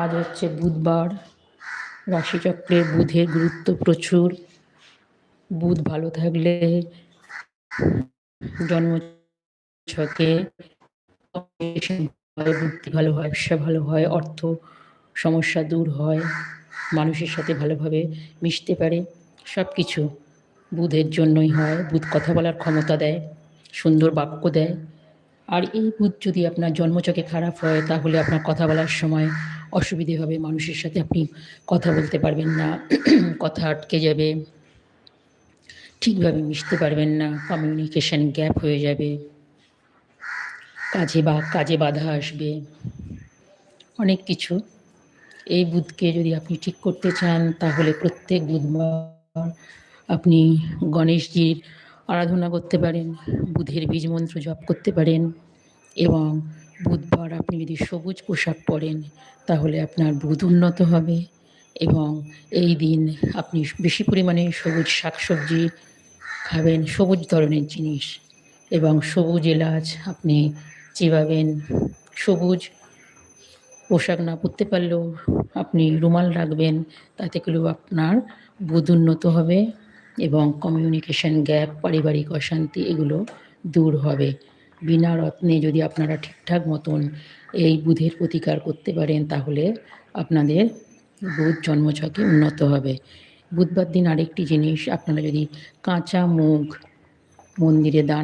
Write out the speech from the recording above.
আজ হচ্ছে বুধবার। রাশিচক্রে বুধের গুরুত্ব প্রচুর। বুধ ভালো থাকলে জন্মছকে বুদ্ধি ভালো হয়, ব্যবসা ভালো হয়, অর্থ সমস্যা দূর হয়, মানুষের সাথে ভালোভাবে মিশতে পারে। সব কিছু বুধের জন্যই হয়। বুধ কথা বলার ক্ষমতা দেয়, সুন্দর বাক্য দেয়। আর এই বুধ যদি আপনার জন্মছকে খারাপ হয় তাহলে আপনার কথা বলার সময় অসুবিধে হবে, মানুষের সাথে আপনি কথা বলতে পারবেন না, কথা আটকে যাবে, ঠিকভাবে মিশতে পারবেন না, কমিউনিকেশন গ্যাপ হয়ে যাবে, কাজে বাধা আসবে, অনেক কিছু। এই বুধকে যদি আপনি ঠিক করতে চান তাহলে প্রত্যেক বুধবার আপনি গণেশজির আরাধনা করতে পারেন, বুধের বীজ মন্ত্র জপ করতে পারেন এবং বুধবার আপনি যদি সবুজ পোশাক পরেন তাহলে আপনার বুধ উন্নত হবে। এবং এই দিন আপনি বেশি পরিমাণে সবুজ শাকসবজি খাবেন, সবুজ ধরনের জিনিস, এবং সবুজ এলাচ আপনি চিবাবেন। সবুজ পোশাক না পরতে পারলেও আপনি রুমাল রাখবেন, তাতে করেও আপনার বুধ উন্নত হবে এবং কমিউনিকেশন গ্যাপ, পারিবারিক অশান্তি এগুলো দূর হবে। বিনা রত্নে যদি আপনারা ঠিকঠাক মতন এই বুধের প্রতিকার করতে পারেন তাহলে আপনাদের বুধ জন্মছকে উন্নত হবে। বুধবার দিন আরেকটি জিনিস, আপনারা যদি কাঁচা মুগ মন্দিরে দান